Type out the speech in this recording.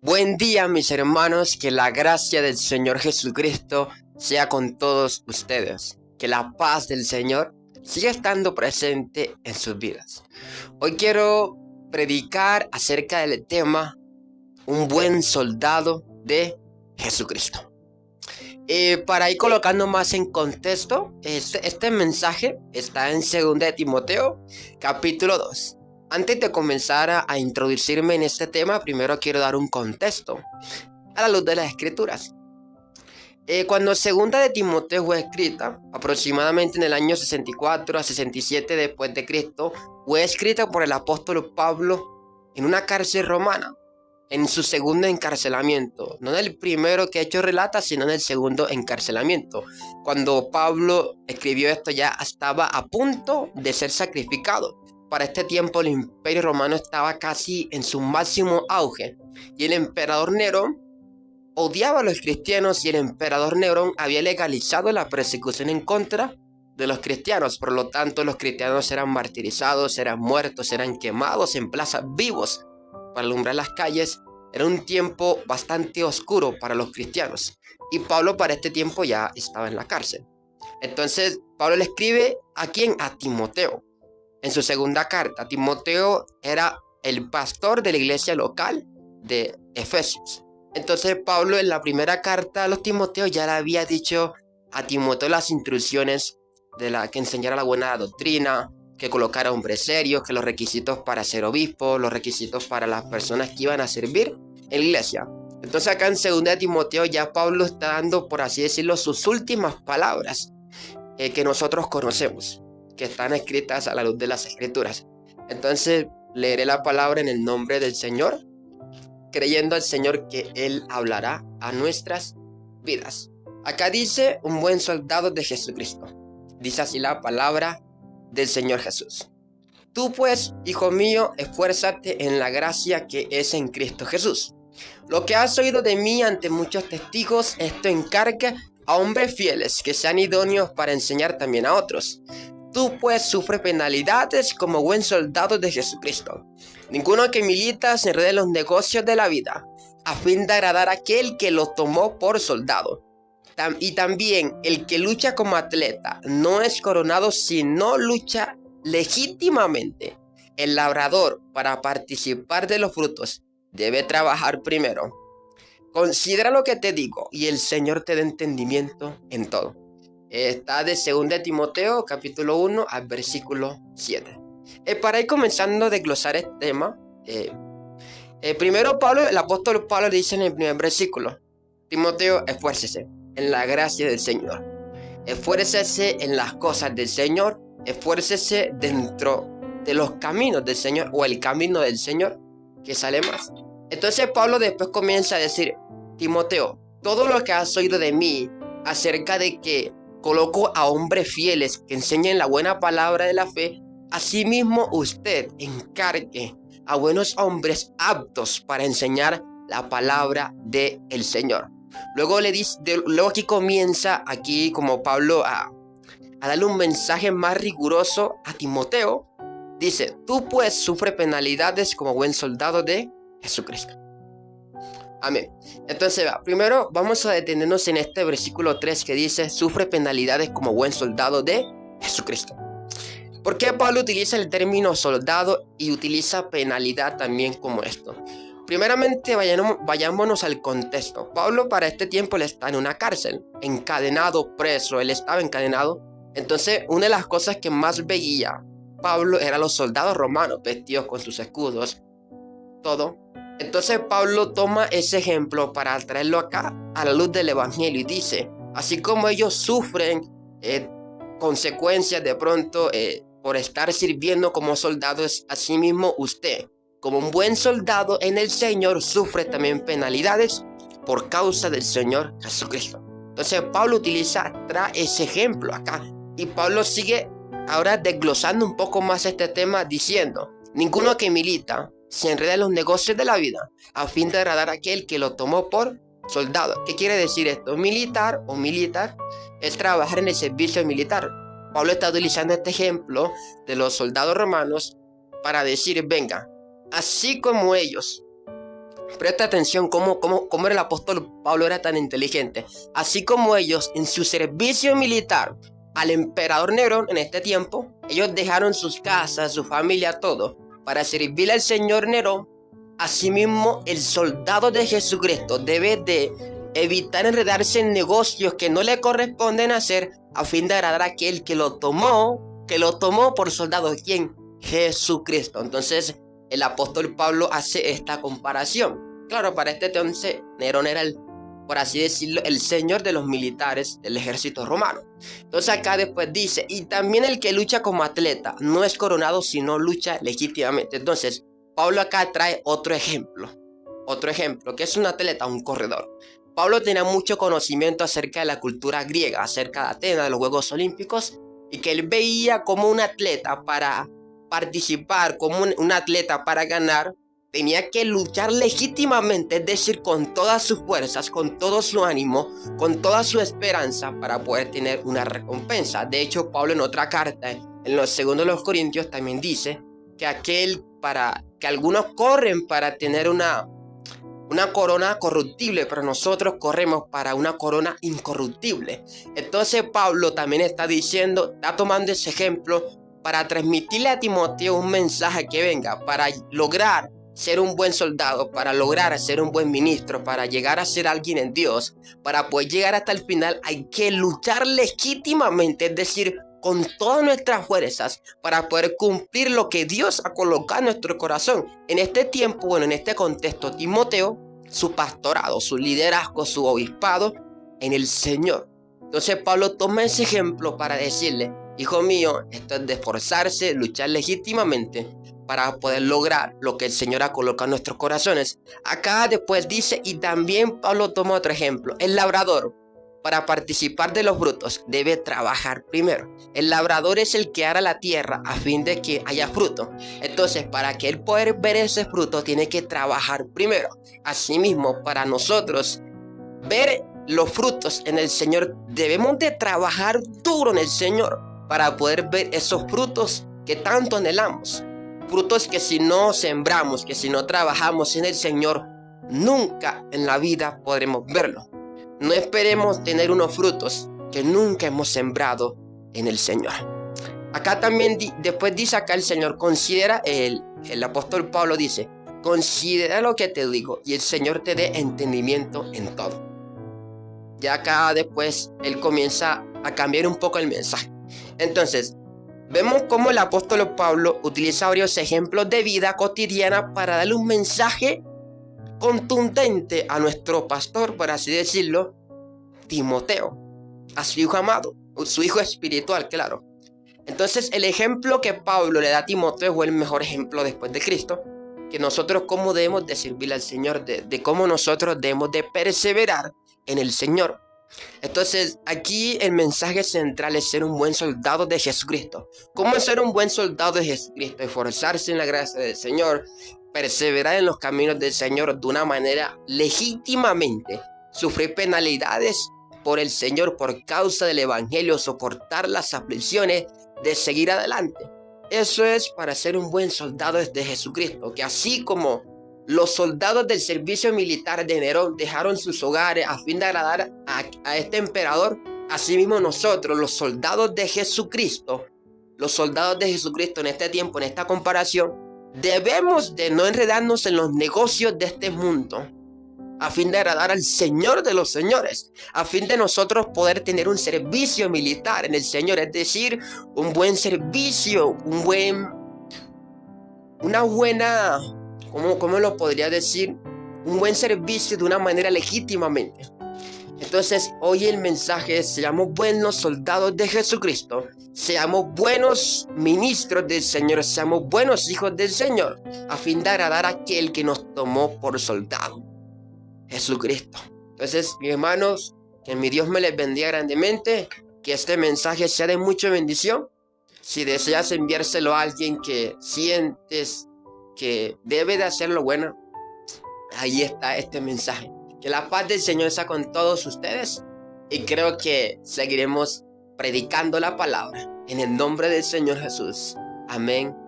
Buen día, mis hermanos, que la gracia del Señor Jesucristo sea con todos ustedes, que la paz del Señor siga estando presente en sus vidas. Hoy quiero predicar acerca del tema un buen soldado de Jesucristo. Para ir colocando más en contexto, este mensaje está en 2 de Timoteo, capítulo 2. Antes de comenzar a introducirme en este tema, primero quiero dar un contexto a la luz de las Escrituras. Cuando 2 de Timoteo fue escrita, aproximadamente en el año 64 a 67 después de Cristo, fue escrita por el apóstol Pablo en una cárcel romana, en su segundo encarcelamiento, no en el primero que Hechos relata, sino en el segundo encarcelamiento. Cuando Pablo escribió esto ya estaba a punto de ser sacrificado. Para este tiempo el imperio romano estaba casi en su máximo auge y el emperador Nerón odiaba a los cristianos y el emperador Nerón había legalizado la persecución en contra de los cristianos. Por lo tanto, los cristianos eran martirizados, eran muertos, eran quemados en plazas vivos para alumbrar las calles. Era un tiempo bastante oscuro para los cristianos y Pablo para este tiempo ya estaba en la cárcel. Entonces Pablo le escribe ¿a quién? A Timoteo. En su segunda carta, Timoteo era el pastor de la iglesia local de Efesios. Entonces Pablo en la primera carta a los Timoteos ya le había dicho a Timoteo las instrucciones de que enseñara la buena doctrina, que colocara hombres serios, que los requisitos para ser obispo, los requisitos para las personas que iban a servir en la iglesia. Entonces acá en 2 de Timoteo ya Pablo está dando, por así decirlo, sus últimas palabras que nosotros conocemos, que están escritas a la luz de las Escrituras. Entonces leeré la palabra en el nombre del Señor, creyendo al Señor que Él hablará a nuestras vidas. Acá dice un buen soldado de Jesucristo. Dice así la palabra del Señor Jesús. Tú pues, hijo mío, esfuérzate en la gracia que es en Cristo Jesús. Lo que has oído de mí ante muchos testigos, esto encarga a hombres fieles que sean idóneos para enseñar también a otros. Tú pues sufre penalidades como buen soldado de Jesucristo. Ninguno que milita se enrede en los negocios de la vida, a fin de agradar a aquel que lo tomó por soldado. Y también el que lucha como atleta no es coronado si no lucha legítimamente. El labrador, para participar de los frutos, debe trabajar primero. Considera lo que te digo y el Señor te dé entendimiento en todo. Está de 2 de Timoteo, capítulo 1, al versículo 7. Para ir comenzando a desglosar este tema, primero el apóstol Pablo dice en el primer versículo: Timoteo, esfuércese en la gracia del Señor. Esfuércese en las cosas del Señor. Esfuércese dentro de los caminos del Señor o el camino del Señor que sale más. Entonces Pablo después comienza a decir: Timoteo, todo lo que has oído de mí acerca de que coloco a hombres fieles que enseñen la buena palabra de la fe, asimismo usted encargue a buenos hombres aptos para enseñar la palabra del Señor. Luego aquí comienza como Pablo a darle un mensaje más riguroso a Timoteo. Dice: tú pues sufre penalidades como buen soldado de Jesucristo. Amén. Entonces, primero vamos a detenernos en este versículo 3 que dice: sufre penalidades como buen soldado de Jesucristo. ¿Por qué Pablo utiliza el término soldado y utiliza penalidad también como esto? Primeramente, vayámonos al contexto. Pablo para este tiempo él está en una cárcel, encadenado, preso, él estaba encadenado. Entonces, una de las cosas que más veía Pablo era los soldados romanos vestidos con sus escudos, todo. Entonces Pablo toma ese ejemplo para traerlo acá a la luz del evangelio y dice: así como ellos sufren consecuencias de pronto por estar sirviendo como soldados, asimismo usted, como un buen soldado en el Señor, sufre también penalidades por causa del Señor Jesucristo. Entonces Pablo trae ese ejemplo acá y Pablo sigue ahora desglosando un poco más este tema diciendo: ninguno que milita se enreda en los negocios de la vida a fin de agradar a aquel que lo tomó por soldado. ¿Qué quiere decir esto? Militar es trabajar en el servicio militar. Pablo está utilizando este ejemplo de los soldados romanos para decir: venga, así como ellos Presta atención cómo el apóstol Pablo era tan inteligente. Así como ellos en su servicio militar al emperador Nerón en este tiempo, ellos dejaron sus casas, su familia, todo, para servirle al señor Nerón. Asimismo, el soldado de Jesucristo debe de evitar enredarse en negocios que no le corresponden hacer a fin de agradar a aquel que lo tomó por soldado. ¿Quién? Jesucristo. Entonces, el apóstol Pablo hace esta comparación. Claro, para este entonces, Nerón era por así decirlo, el señor de los militares del ejército romano. Entonces acá después dice, y también el que lucha como atleta no es coronado sino lucha legítimamente. Entonces, Pablo acá trae otro ejemplo, que es un atleta, un corredor. Pablo tenía mucho conocimiento acerca de la cultura griega, acerca de Atenas, de los Juegos Olímpicos, y que él veía como un atleta para participar, como un atleta para ganar, tenía que luchar legítimamente, es decir, con todas sus fuerzas, con todo su ánimo, con toda su esperanza para poder tener una recompensa. De hecho, Pablo en otra carta, en los segundos de los Corintios, también dice que que algunos corren para tener una corona corruptible, pero nosotros corremos para una corona incorruptible. Entonces Pablo también está tomando ese ejemplo para transmitirle a Timoteo un mensaje que venga, para lograr ser un buen soldado, para lograr ser un buen ministro, para llegar a ser alguien en Dios, para poder llegar hasta el final, hay que luchar legítimamente, es decir, con todas nuestras fuerzas, para poder cumplir lo que Dios ha colocado en nuestro corazón. En este tiempo, en este contexto, Timoteo, su pastorado, su liderazgo, su obispado en el Señor. Entonces Pablo toma ese ejemplo para decirle, hijo mío, esto es de esforzarse, luchar legítimamente para poder lograr lo que el Señor ha colocado en nuestros corazones. Acá después dice, y también Pablo toma otro ejemplo, el labrador, para participar de los frutos, debe trabajar primero. El labrador es el que ara la tierra a fin de que haya fruto. Entonces, para que él pueda ver ese fruto, tiene que trabajar primero. Asimismo, para nosotros ver los frutos en el Señor, debemos de trabajar duro en el Señor para poder ver esos frutos que tanto anhelamos. Frutos que si no sembramos, que si no trabajamos en el Señor, nunca en la vida podremos verlo. No esperemos tener unos frutos que nunca hemos sembrado en el Señor. Acá también después dice acá el Señor, considera, el apóstol Pablo dice, considera lo que te digo y el Señor te dé entendimiento en todo. Ya acá después él comienza a cambiar un poco el mensaje. Entonces, vemos cómo el apóstol Pablo utiliza varios ejemplos de vida cotidiana para darle un mensaje contundente a nuestro pastor, por así decirlo, Timoteo, a su hijo amado, su hijo espiritual, claro. Entonces el ejemplo que Pablo le da a Timoteo fue el mejor ejemplo después de Cristo, que nosotros cómo debemos de servirle al Señor, de cómo nosotros debemos de perseverar en el Señor. Entonces aquí el mensaje central es ser un buen soldado de Jesucristo. ¿Cómo ser un buen soldado de Jesucristo? Esforzarse en la gracia del Señor, perseverar en los caminos del Señor de una manera legítimamente, sufrir penalidades por el Señor por causa del Evangelio, soportar las aflicciones, de seguir adelante. Eso es para ser un buen soldado de Jesucristo, que así como los soldados del servicio militar de Nerón dejaron sus hogares a fin de agradar a este emperador, asimismo nosotros, los soldados de Jesucristo en este tiempo, en esta comparación, debemos de no enredarnos en los negocios de este mundo, a fin de agradar al Señor de los señores, a fin de nosotros poder tener un servicio militar en el Señor, es decir, un buen servicio, una buena, ¿cómo lo podría decir? Un buen servicio de una manera legítimamente. Entonces, hoy el mensaje es, seamos buenos soldados de Jesucristo, seamos buenos ministros del Señor, seamos buenos hijos del Señor, a fin de agradar a aquel que nos tomó por soldado, Jesucristo. Entonces, mis hermanos, que mi Dios me les bendiga grandemente, que este mensaje sea de mucha bendición. Si deseas enviárselo a alguien que sientes que debe de hacerlo bueno, ahí está este mensaje. Que la paz del Señor sea con todos ustedes y creo que seguiremos predicando la palabra en el nombre del Señor Jesús. Amén